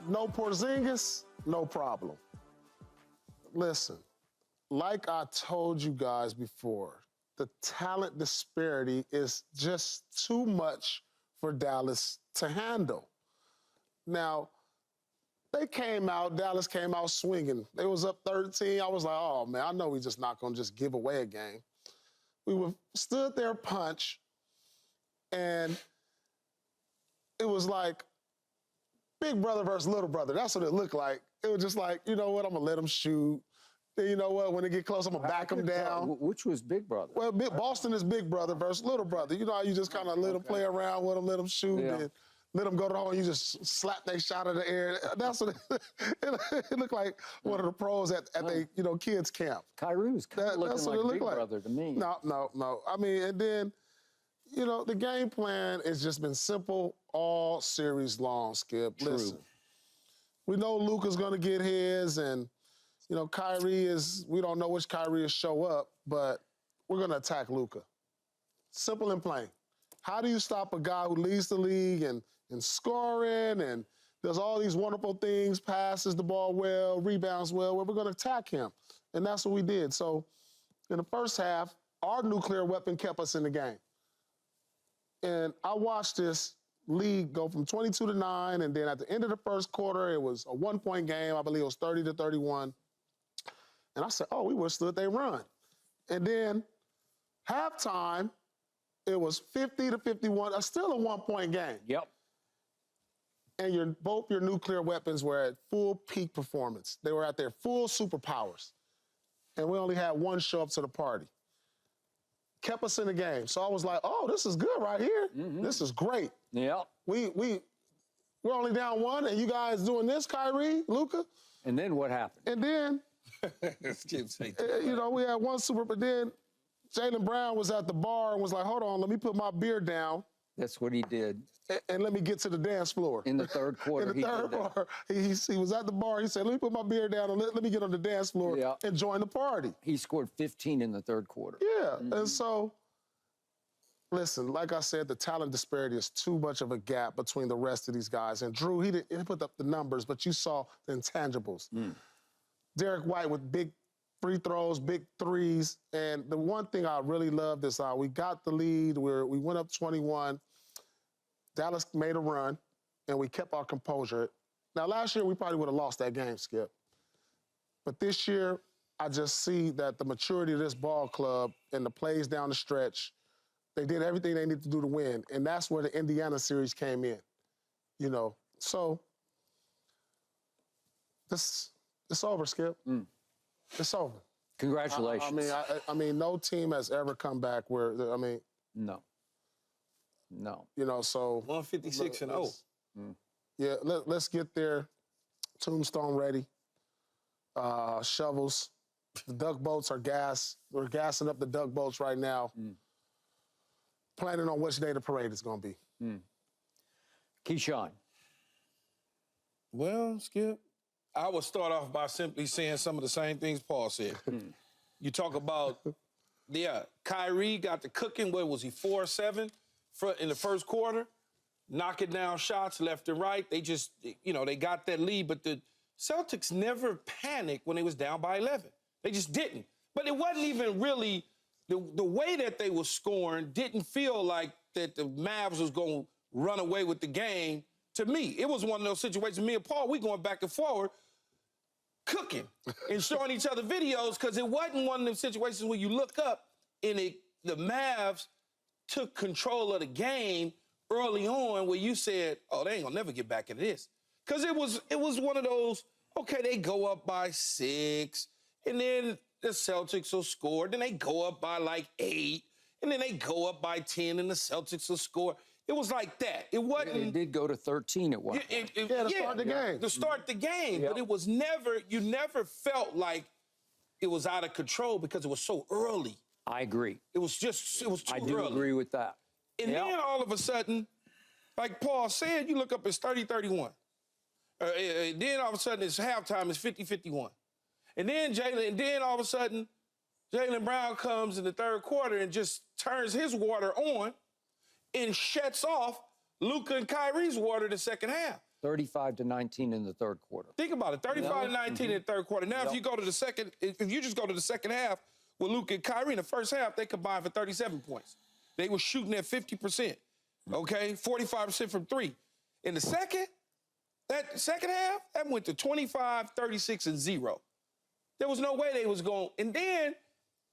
No Porzingis, no problem. Listen, like I told you guys before, the talent disparity is just too much for Dallas to handle. Now, Dallas came out swinging. They was up 13. I was like, oh, man, I know we just not going to just give away a game. We stood there punch, and it was like big brother versus little brother. That's what it looked like. It was just like, you know what, I'm going to let them shoot. Then you know what, when they get close, I'm going to back them down. Which was big brother? Well, Boston is big brother versus little brher. You know how you just kind of let them play around with them, let them shoot, and let them go to the hole, and you just slap their shot in the air. That's what it looked like one of the pros at they, kids' camp. Kyrie was kind of looking like big brother to me. No. I mean, and then, the game plan has just been simple all series long, Skip. True. Listen, we know Luka's going to get his, and, Kyrie we don't know which Kyrie will show up, but we're going to attack Luka. Simple and plain. How do you stop a guy who leads the league in scoring and does all these wonderful things, passes the ball well, rebounds well? Well, we're going to attack him, and that's what we did. So in the first half, our nuclear weapon kept us in the game. And I watched this lead go from 22-9, and then at the end of the first quarter, it was a one-point game. I believe it was 30-31. And I said, oh, we withstood their run. And then halftime, it was 50-51, still a one-point game. Yep. And both your nuclear weapons were at full peak performance. They were at their full superpowers. And we only had one show up to the party. Kept us in the game. So I was like, oh, this is good right here. Mm-hmm. This is great. Yeah. We're only down one, and you guys doing this, Kyrie, Luka. And then what happened? And then, we had one super, but then Jaylen Brown was at the bar and was like, hold on, let me put my beer down. That's what he did. And let me get to the dance floor. In the third quarter, he was at the bar. He said, let me put my beer down and let me get on the dance floor and join the party. He scored 15 in the third quarter. Yeah, and so, listen, like I said, the talent disparity is too much of a gap between the rest of these guys. And Drew, he didn't put up the numbers, but you saw the intangibles. Derek White with big free throws, big threes. And the one thing I really loved is we got the lead. We went up 21. Dallas made a run, and we kept our composure. Now, last year, we probably would have lost that game, Skip. But this year, I just see that the maturity of this ball club and the plays down the stretch, they did everything they needed to do to win. And that's where the Indiana series came in, So, it's over, Skip. It's over. Congratulations. I mean, no team has ever come back where, No. So 156-0. Yeah, let's get their tombstone ready. Shovels. The duck boats are gas. We're gassing up the duck boats right now. Planning on which day the parade is going to be. Keyshawn. Well, Skip, I would start off by simply saying some of the same things Paul said. You talk about, Kyrie got the cooking. What was he, 4-7 in the first quarter? Knocking down shots left and right. They just, they got that lead. But the Celtics never panicked when they was down by 11. They just didn't. But it wasn't even really, the way that they were scoring didn't feel like that the Mavs was going to run away with the game. To me, it was one of those situations, me and Paul, we going back and forward, cooking and showing each other videos, because it wasn't one of them situations where you look up and the Mavs took control of the game early on where you said, oh, they ain't gonna never get back into this. Because it was one of those, okay, they go up by 6, and then the Celtics will score, then they go up by like 8, and then they go up by 10, and the Celtics will score. It was like that. It wasn't. It did go to 13 at one point. To start the game. To start the game. But it was never, you never felt like it was out of control because it was so early. I agree. It was too early. I do agree with that. And then all of a sudden, like Paul said, you look up, it's 30-31. Then all of a sudden, it's halftime, it's 50-51. And then all of a sudden, Jaylen Brown comes in the third quarter and just turns his water on and shuts off Luka and Kyrie's water the second half. 35-19 in the third quarter. Think about it, 35-19 in the third quarter. Now, if you go to the second, if you just go to the second half with Luka and Kyrie, in the first half, they combined for 37 points. They were shooting at 50%, okay? 45% from three. In the that second half, that went to 25, 36, and 0. There was no way they was going. And then,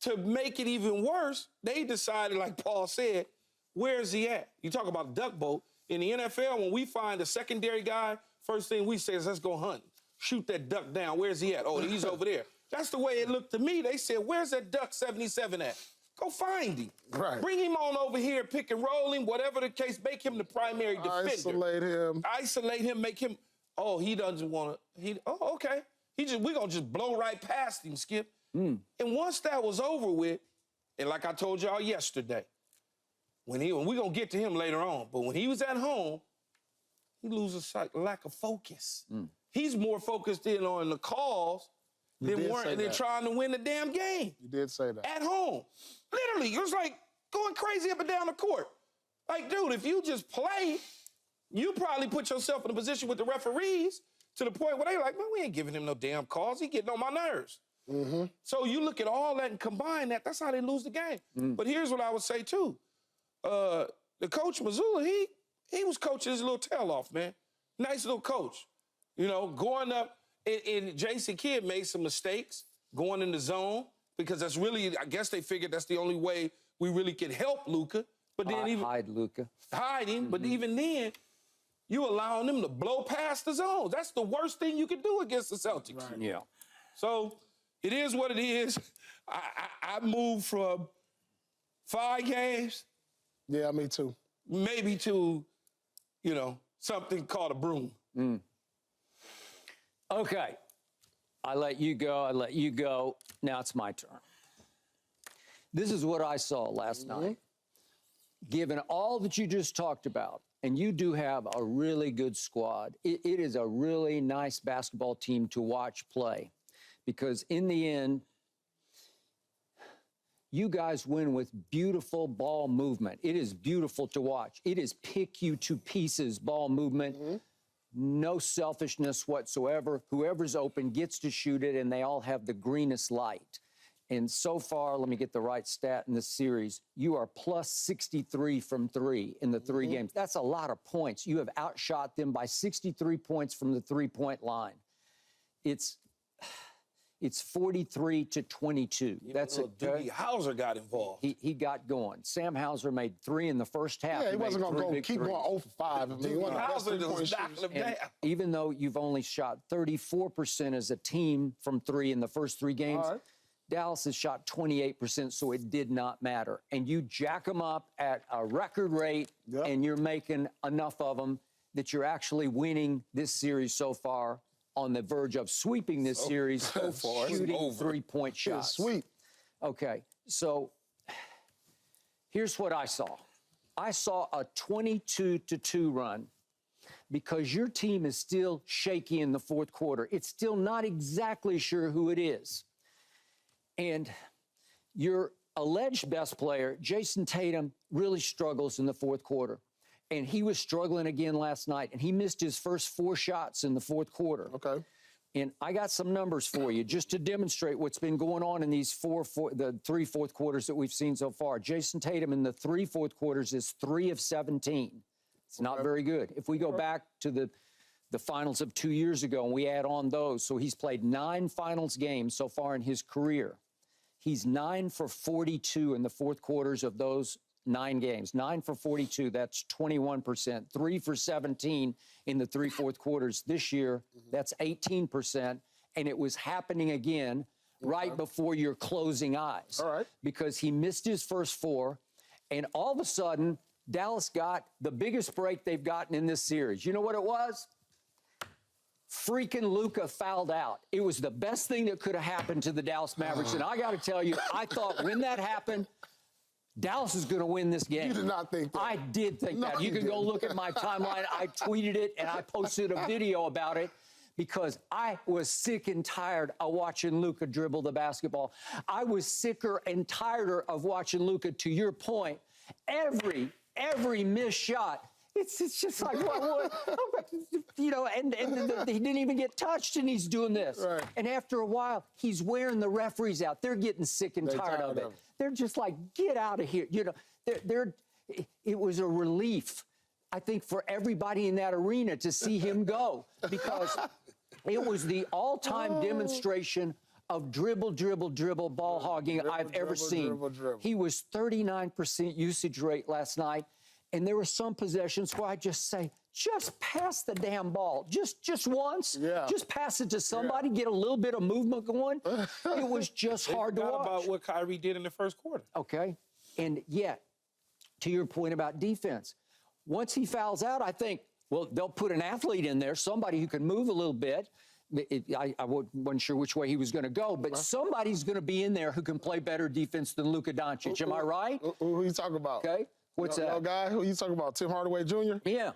to make it even worse, they decided, like Paul said, where's he at? You talk about duck boat. In the NFL, when we find a secondary guy, first thing we say is, let's go hunt. Shoot that duck down. Where's he at? Oh, he's over there. That's the way it looked to me. They said, where's that duck 77 at? Go find him. Right. Bring him on over here, pick and roll him, whatever the case, make him the primary defender. Isolate him, make him, oh, he doesn't want to, oh, okay. We're going to just blow right past him, Skip. And once that was over with, and like I told y'all yesterday, when we're going to get to him later on, but when he was at home, he loses lack of focus. He's more focused in on the calls than trying to win the damn game. You did say that. At home. Literally, it was like going crazy up and down the court. Like, dude, if you just play, you probably put yourself in a position with the referees to the point where they like, man, we ain't giving him no damn calls. He getting on my nerves. So you look at all that and combine that, that's how they lose the game. But here's what I would say, too. The coach, Mazzulla, he was coaching his little tail off, man. Nice little coach. You know, going up, and Jason Kidd made some mistakes going in the zone because that's really, I guess they figured that's the only way we really could help Luka. But then hide Luka. Hide him, but even then, you allowing them to blow past the zone. That's the worst thing you can do against the Celtics. Right. Yeah. So it is what it is. I moved from 5 games. Yeah, me too. Maybe to, you know, something called a broom. Okay. I let you go. Now it's my turn. This is what I saw last night. Given all that you just talked about, and you do have a really good squad, it is a really nice basketball team to watch play. Because in the end, you guys win with beautiful ball movement. It is beautiful to watch. It is pick you to pieces ball movement. No selfishness whatsoever. Whoever's open gets to shoot it, and they all have the greenest light. And so far, let me get the right stat in this series, you are plus 63 from 3 in the 3 games. That's a lot of points. You have outshot them by 63 points from the 3-point line. It's 43-22. That's it. Doogie Howser got involved. He got going. Sam Hauser made 3 in the first half. Yeah, he wasn't going to keep going 0 for 5. I mean, Howser was knocking him down. Even though you've only shot 34% as a team from 3 in the first 3 games, Dallas has shot 28%, so it did not matter. And you jack them up at a record rate, and you're making enough of them that you're actually winning this series so far, on the verge of sweeping this series, so far, shooting 3-point shots. Sweep. Okay, so here's what I saw. I saw a 22-2 run because your team is still shaky in the fourth quarter. It's still not exactly sure who it is. And your alleged best player, Jason Tatum, really struggles in the fourth quarter. And he was struggling again last night, and he missed his first 4 shots in the fourth quarter. Okay. And I got some numbers for you just to demonstrate what's been going on in these 3 fourth quarters that we've seen so far. Jason Tatum in the 3 fourth quarters is 3 of 17. It's not very good. If we go back to the finals of 2 years ago and we add on those, so he's played 9 finals games so far in his career. He's 9 for 42 in the fourth quarters of those 9 games. 9 for 42, that's 21%. 3 for 17 in the 3 fourth quarters this year, that's 18%. And it was happening again right before your closing eyes. All right. Because he missed his first 4, and all of a sudden, Dallas got the biggest break they've gotten in this series. You know what it was? Freaking Luka fouled out. It was the best thing that could have happened to the Dallas Mavericks. And I got to tell you, I thought when that happened, Dallas is going to win this game. You did not think that. I did think that. You can go look at my timeline. I tweeted it, and I posted a video about it because I was sick and tired of watching Luka dribble the basketball. I was sicker and tireder of watching Luka, to your point, every missed shot. It's just like, what? You know, and he didn't even get touched, and he's doing this. Right. And after a while, he's wearing the referees out. They're getting sick and tired of it. They're just like, get out of here. You know, it was a relief, I think, for everybody in that arena to see him go, because it was the all-time demonstration of dribble, ball hogging I've ever seen. He was 39% usage rate last night, and there were some possessions where I just say, just pass the damn ball. Just once. Yeah. Just pass it to somebody, get a little bit of movement going. It was just hard to watch. about what Kyrie did in the first quarter. Okay. And yet, to your point about defense, once he fouls out, I think, well, they'll put an athlete in there, somebody who can move a little bit. I wasn't sure which way he was going to go, but somebody's going to be in there who can play better defense than Luka Doncic. Am I right? Who you talking about? Okay. What's that? Guy? Who you talking about? Tim Hardaway Jr.? Yeah.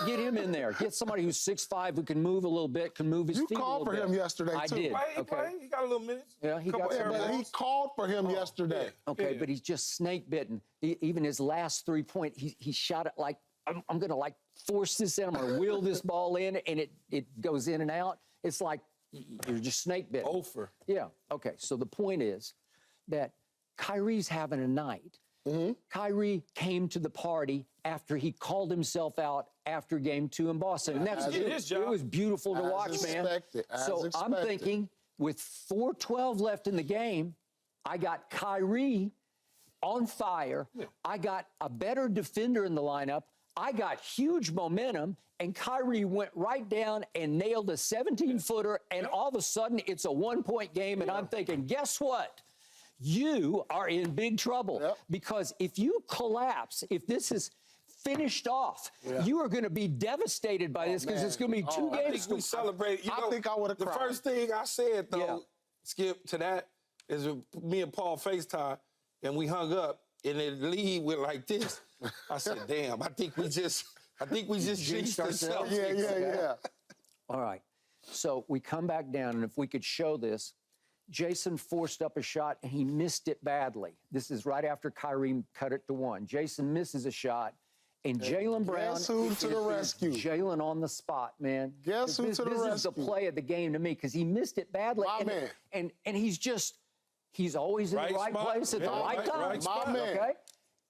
Get him in there. Get somebody who's 6'5", who can move a little bit, can move his feet a little bit. You called for him yesterday, too. I did. Okay. He got a little minutes. Yeah, he got some minutes. He called for him yesterday. Yeah. Okay, but he's just snake bitten. Even his last 3-point, he shot it like, I'm going to like force this in. I'm going to wheel this ball in, and it goes in and out. It's like you're just snake bitten. Over. Yeah. Okay. So the point is that Kyrie's having a night. Mm-hmm. Kyrie came to the party after he called himself out after Game 2 in Boston. And it was beautiful to watch, man. So I'm thinking, with 4:12 left in the game, I got Kyrie on fire. Yeah. I got a better defender in the lineup. I got huge momentum, and Kyrie went right down and nailed a 17-footer, and all of a sudden it's a 1-point game, and I'm thinking, guess what? You are in big trouble, because if you collapse, if this is finished off, you are going to be devastated by this, because it's going to be 2 games. I think we celebrated. You know, I think I would have cried. The first thing I said, though, Skip, to that is me and Paul FaceTime, and we hung up, and the lead went like this. I said, damn, I think we just jinxed ourselves. Yeah. All right. So we come back down, and if we could show this, Jason forced up a shot, and he missed it badly. This is right after Kyrie cut it to 1. Jason misses a shot, and Jaylen Brown. Guess who to the rescue? Jaylen on the spot, man. Guess who to the rescue? This is the play of the game to me, because he missed it badly. My man. And he's always in the right place at the right time. My man. Okay?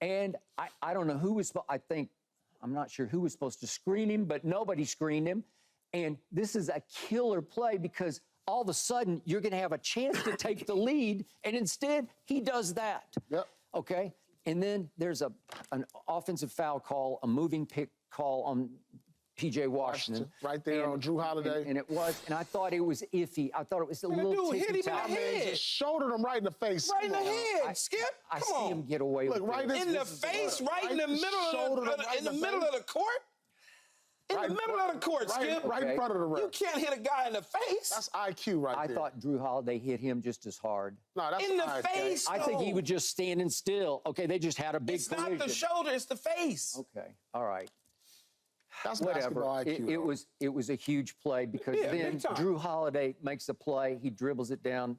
And I don't know who was, I'm not sure who was supposed to screen him, but nobody screened him. And this is a killer play, because all of a sudden you're going to have a chance to take the lead, and instead he does that. Yep. Okay? And then there's an offensive foul call, a moving pick call on P.J. Washington. Right there on Drew Holiday. And it was, and I thought it was iffy. I thought it was a little ticky-tacky. Just shouldered him right in the face. Right in the head, Skip. I see him get away with it. In the face, right in the middle of the court? In the middle of the court, Skip. Right in front of the ref. You can't hit a guy in the face. That's IQ right there. I thought Drew Holiday hit him just as hard. No, that's in the face, I think he was just standing still. Okay, they just had a big collision. It's not the shoulder, it's the face. Okay, all right. That's whatever. IQ, it was a huge play, because then Drew Holiday makes a play. He dribbles it down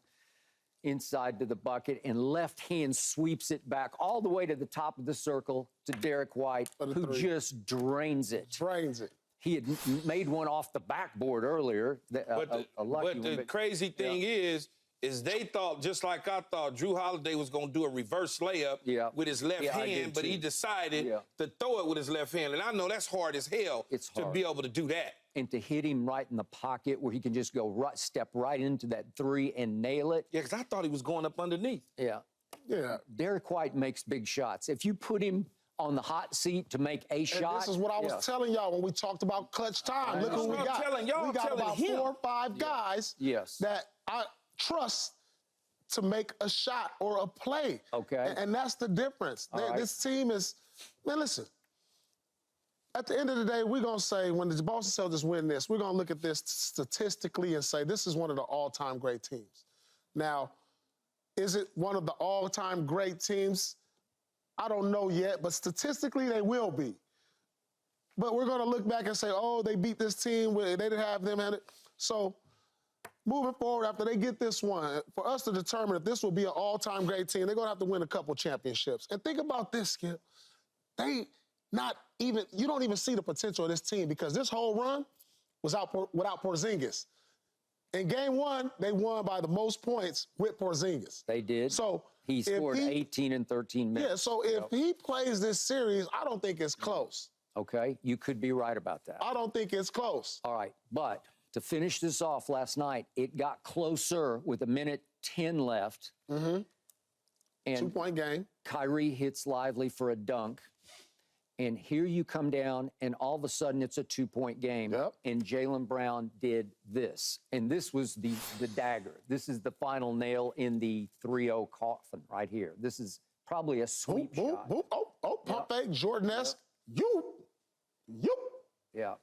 inside to the bucket, and left hand sweeps it back all the way to the top of the circle to Derek White, who just drains it. He had made one off the backboard earlier. But the crazy thing is they thought, just like I thought, Drew Holiday was going to do a reverse layup with his left hand, but he decided to throw it with his left hand. And I know that's hard as hell to be able to do that. And to hit him right in the pocket where he can just go step right into that 3 and nail it. Yeah, because I thought he was going up underneath. Yeah. Derek White makes big shots. If you put him on the hot seat to make a shot. This is what I was telling y'all when we talked about clutch time. Look who we got. We got about 4 or 5 guys that I trust to make a shot or a play. Okay. And that's the difference. This team is, man, listen. At the end of the day, we're going to say, when the Boston Celtics win this, we're going to look at this statistically and say, this is one of the all-time great teams. Now, is it one of the all-time great teams? I don't know yet, but statistically, they will be. But we're going to look back and say, oh, they beat this team. They didn't have them in it. So moving forward, after they get this one, for us to determine if this will be an all-time great team, they're going to have to win a couple championships. And think about this, Skip. you don't even see the potential of this team because this whole run was without Porzingis. In game one, they won by the most points with Porzingis. They did. So he scored 18 and 13 minutes. Yeah, so if he plays this series, I don't think it's close. Okay, you could be right about that. I don't think it's close. All right, but to finish this off last night, it got closer with 1:10 left. Mm-hmm. And 2-point game. Kyrie hits Lively for a dunk. And here you come down, and all of a sudden it's a 2-point game. Yep. And Jaylen Brown did this. And this was the dagger. This is the final nail in the 3-0 coffin right here. This is probably a sweep shot. Boom. Oh, pump fake, Jordan-esque. You. Yeah.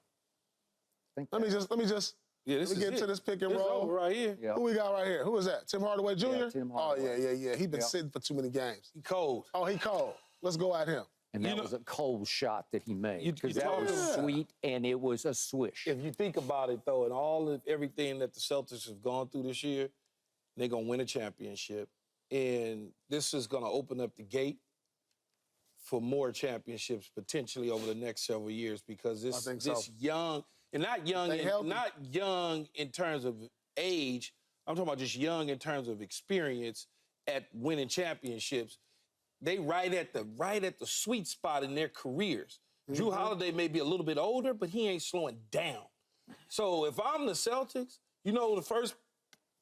Let me just Yeah, let me get into this pick and This roll. over right here. Yeah. Who we got right here? Who is that? Tim Hardaway Jr.? Yeah, Tim Hardaway. Oh, yeah. He been sitting for too many games. He cold. Oh, he cold. Let's go at him. And that was a cold shot that he made. Because that talking- was sweet, and it was a swish. If you think about it, though, and all of everything that the Celtics have gone through this year, they're going to win a championship. And this is going to open up the gate for more championships potentially over the next several years because this young, and not young in terms of age, I'm talking about just young in terms of experience at winning championships. They right at the sweet spot in their careers. Mm-hmm. Jrue Holiday may be a little bit older, but he ain't slowing down. So if I'm the Celtics, the first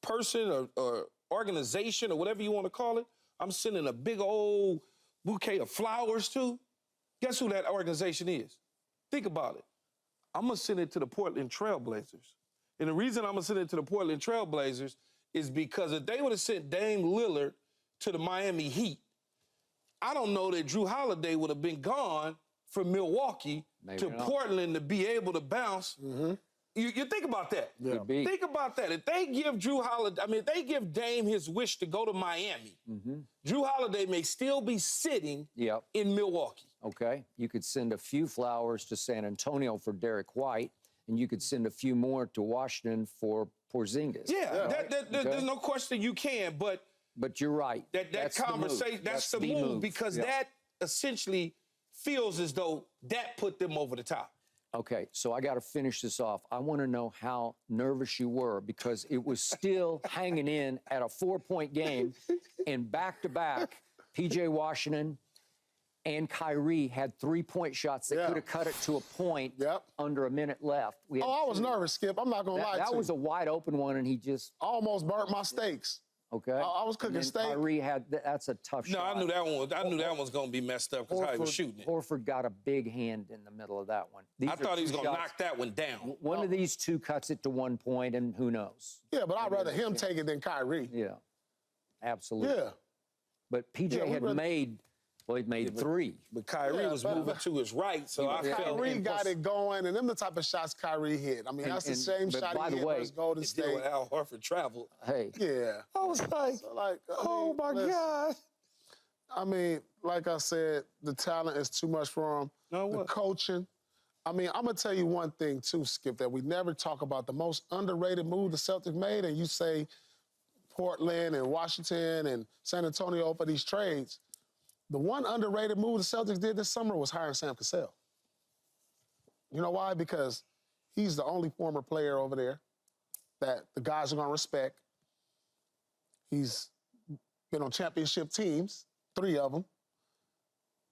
person or organization or whatever you want to call it, I'm sending a big old bouquet of flowers to. Guess who that organization is? Think about it. I'm going to send it to the Portland Trail Blazers. And the reason I'm going to send it to the Portland Trail Blazers is because if they would have sent Dame Lillard to the Miami Heat, I don't know that Jrue Holiday would have been gone from Milwaukee to Portland to be able to bounce. Mm-hmm. You think about that. Yeah. Think about that. If they give if they give Dame his wish to go to Miami, Jrue Holiday may still be sitting in Milwaukee. Okay. You could send a few flowers to San Antonio for Derek White, and you could send a few more to Washington for Porzingis. There's no question you can, but you're right. That conversation, that's the move because that essentially feels as though that put them over the top. Okay, so I got to finish this off. I want to know how nervous you were because it was still hanging in at a 4-point game, and back-to-back, P.J. Washington and Kyrie had 3-point shots that could have cut it to a point under a minute left. I was nervous, Skip. I'm not going to lie to you. That was a wide-open one, and he just... I almost burnt my steaks. Okay. I was cooking steak. Kyrie that's a tough shot. No, I knew that one was going to be messed up because how he was shooting it. Horford got a big hand in the middle of that one. I thought he was going to knock that one down. One of these two cuts it to 1 point, and who knows? Yeah, but I'd rather him take it than Kyrie. Yeah, absolutely. Yeah. But PJ had made 3. But Kyrie was moving to his right, so I felt Kyrie got it going, and them the type of shots Kyrie hit. I mean, that's the same shot he hit versus Golden State. When Al Horford traveled. Hey. Yeah. I was like, oh, my God. I mean, like I said, the talent is too much for him. The coaching. I mean, I'm going to tell you one thing, too, Skip, that we never talk about. The most underrated move the Celtics made, and you say Portland and Washington and San Antonio for these trades. The one underrated move the Celtics did this summer was hiring Sam Cassell. You know why? Because he's the only former player over there that the guys are going to respect. He's been on championship teams, 3 of them.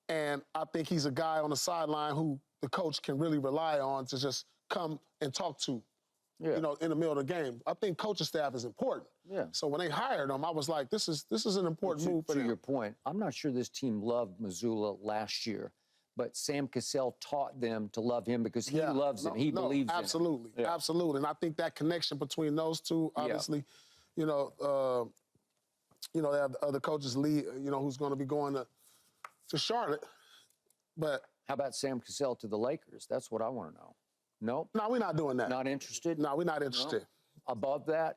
And I think he's a guy on the sideline who the coach can really rely on to just come and talk to, in the middle of the game. I think coaching staff is important. Yeah. So when they hired him, I was like, this is an important move for them. To your point, I'm not sure this team loved Mazzulla last year, but Sam Cassell taught them to love him because he loves him. He believes in him. Absolutely. And I think that connection between those two, obviously, they have the other coaches, Lee, who's going to be going to Charlotte. But how about Sam Cassell to the Lakers? That's what I want to know. No? No, we're not doing that. Not interested? No, we're not interested. No? Above that?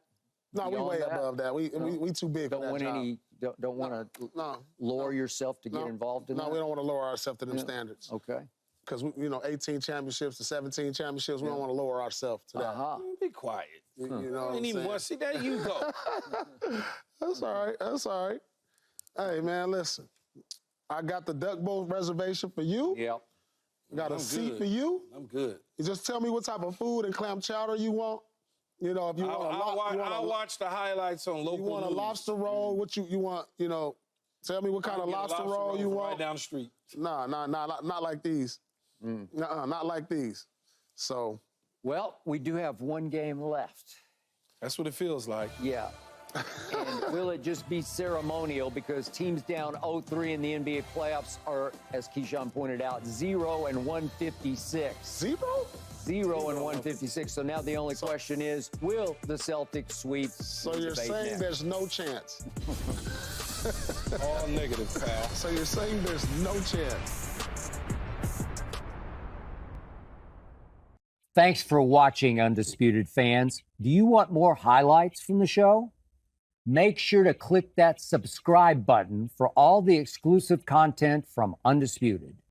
No, we way above that. We too big for that job. Don't want to lower yourself to get involved in that? No, we don't want to lower ourselves to them standards. Okay. Because, 18 championships to 17 championships, we don't want to lower ourselves to that. Be quiet. You know I ain't even want to see that. You go. That's all right. Hey, man, listen. I got the Duck Boat reservation for you. Yep. Got a I'm seat good. for you. I'm good. You just tell me what type of food and clam chowder you want. You know, if you want I'll watch the highlights on local you want a news. lobster roll, what you want, you know, tell me what kind of I'll get a lobster roll you from want. right down the street. Nah, not like these. Not like these. So, Well, we do have one game left. That's what it feels like. Yeah. And will it just be ceremonial because teams down 0-3 in the NBA playoffs are, as Keyshawn pointed out, 0 and 156. 0? 0 and 156. So now the only question is, will the Celtics sweep? So you're saying there's no chance. All negative, pal. So you're saying there's no chance. Thanks for watching, Undisputed fans. Do you want more highlights from the show? Make sure to click that subscribe button for all the exclusive content from Undisputed.